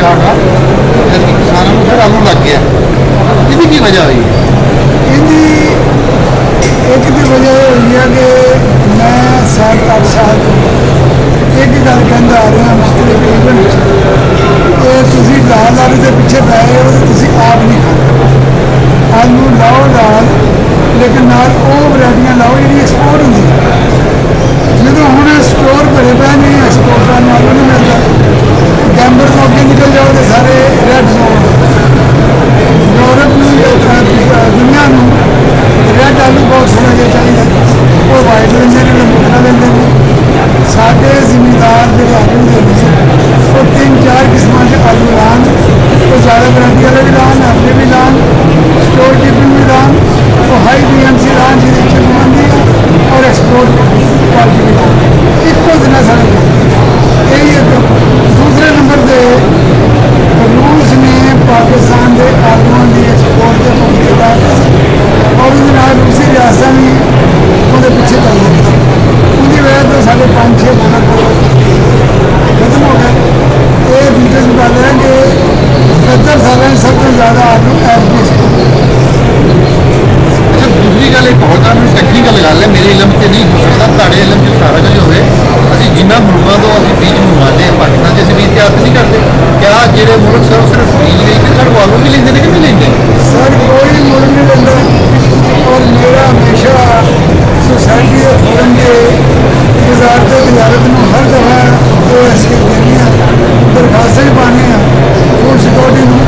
Start हुआ किसानों को फिर आलू लग गया, इसकी की वजह हुई? इनकी एक तो वजह हुई है कि मैं 7-8 साल तो एक ही गल कहता आ रहा मुख्तलिफ इवेंट कि तुम लाल आलू के पिछे पै गए हो तो तुम आप नहीं खाते। आलू लाओ लाल, लेकिन नाल वो वरायटियां लाओ जी एक्सपोर्ट होंगी। जो हूँ स्टोर भरे पे नहीं एक्सपोर्ट का आलू नहीं मिलता, कैंबर तो अगे निकल जाओ तो सारे रैड जोन यूरोप दुनिया में रैड आलू बहुत थोड़ा जहा चाहिए, वो वाइट लेंगे ने मुखड़ा लेंगे ने। साढ़े जिमीदार जो आलू देते हैं वो 3-4 किस्म के आलू लान, वो ज़्यादा वरायटी वाले भी लान, अपने भी लान, स्टोर कीपिंग भी लान, वो हाई BMC लान जिसकी चिप बनती है, और एक्सपोर्ट क्वालिटी भी लान। इको दिन सारे यही है। दूसरे नंबर पर रूस ने पाकिस्तान के आलूओं की एक्सपोर्ट के मुख्य और उन्हें रूसी रियासत भी वो पिछे चल गई। उनकी वजह तो साढ़े 5-6 मुल्क खत्म हो गए। ये वीडियो निकाल रहे हैं कि 70 साल में सबसे ज़्यादा आलू अच्छा, दूसरी गल एक बहुत टेक्निकल गल है, मेरे इलम से नहीं हो सकता, ताड़े इलम से सारा कुछ होवे। ਅਸੀਂ ਜਿੰਨਾ ਮੁਲਕਾਂ ਤੋਂ ਅਸੀਂ ਬੀਜ ਮੰਗਵਾਉਂਦੇ ਹਾਂ, ਪਾਕਿਸਤਾਨ 'ਚ ਅਸੀਂ ਬੀਜ ਤਿਆਰ ਨਹੀਂ ਕਰਦੇ। ਕਿਆ ਜਿਹੜੇ ਮੁਲਕ ਸਿਰਫ ਬੀਜ ਵੇਚਦੇ ਸਾਡੇ ਆਲੂ ਵੀ ਲੈਂਦੇ ਨੇ ਕਿ ਨਹੀਂ ਲੈਂਦੇ? सर कोई मुल्क नहीं बनता। और मेरा हमेशा सोसाइटी के फोरम के वजारत वजारत में हर दफा जो ऐसी देनी दरखास्तें भी पाने फूड सिक्योरिटी में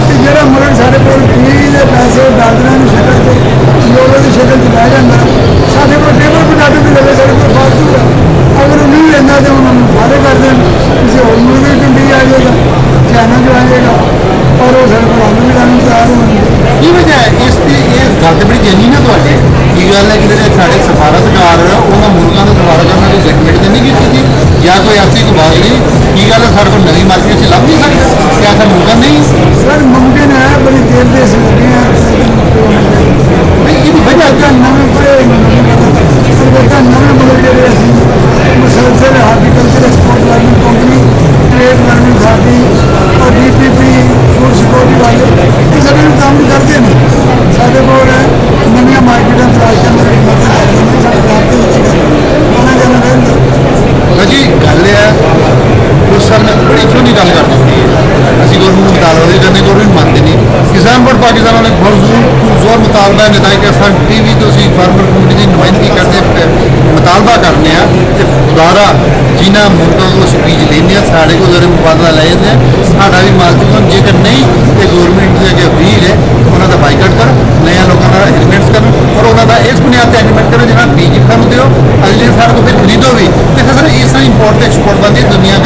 कि जोड़ा मुल्क साढ़े को बीज के पैसे डॉलर की शक्ल से यूरो की शक्ल च लै जाता, साढ़े को टेबल पर डालू भी लगे साढ़े को फालतू है। अगर वो नहीं लेना तो उन्होंने फाले कर दें, किसी और मुल्क की कंडी आ जाएगा, चाइना जो आ जाएगा, और वो साढ़े को आलू भी लाने तैयार होंगे। ਕੀ ਵਜ੍ਹਾ ਹੈ ਇਸ ਦੀ? ਇਹ ਗੱਲ ਤੇ ਬੜੀ ਜੈਨੂਇਨ ਹੈ ਤੁਹਾਡੀ। ਕੀ ਗੱਲ ਹੈ ਕਿ ਜਿਹੜੇ ਸਾਡੇ ਸਫਾਰਤਕਾਰ ਉਹਨਾਂ ਮੁਲਕਾਂ ਦਾ ਦੌਰਾ ਕਰਨ ਦੀ ਗਵਰਨਮੈਂਟ ਤੇ ਨਹੀਂ ਕੀਤੀ ਸੀ, ਜਾਂ ਕੋਈ ਐਸੀ ਕੋਈ ਬਾਤ ਨਹੀਂ? ਕੀ ਗੱਲ ਹੈ ਸਾਡੇ ਕੋਲ ਨਵੀਂ ਮਾਰਕੀਟ 'ਚ ਲੱਭ नहीं सकता? क्या ऐसा मुमकिन नहीं? सर मुमकिन है, बड़ी देर देर से लगे हैं नहीं, ये वजह क्या? नवे नवे मुल्क जो मुसलसल हार्टिकल्चर एक्सपोर्ट वाली कंपनी, ट्रेड लर्निंग साथी और DPP फूड सिक्योरिटी वाले ये सभी काम करते हैं। साढ़े को नवी मार्केट तलाश करने की जी गल है उस सर ने बड़ी छोटी गल कर दी है। असं गौरमेंट मुतालबा करने गौरमेंट मानते नहीं। किसान बोर्ड पाकिस्तान ने जोर मुतालबा है कि अस TV तो फार्मर कम्यूनिटी की नुमाइंदगी करते मुतालबा करने खुदारा जिन्होंने मुल्कों को अस बीज लेंगे साढ़े को जरूर मुबादला लै जाते साढ़ा भी माल चुकन, जेकर नहीं तो गौरमेंट के अगर अपील है उन्होंने बाइकआउट कर, नया लोगों का एग्रीमेंट्स कर, और उन्होंने इस बुनियाद पर एग्रीमेंट करो जिन्हें बीज खानू दो, अगले साल को फिर खरीदो भी। तो सर इस तरह इंपोर्ट एक्सपोर्ट बनती दुनिया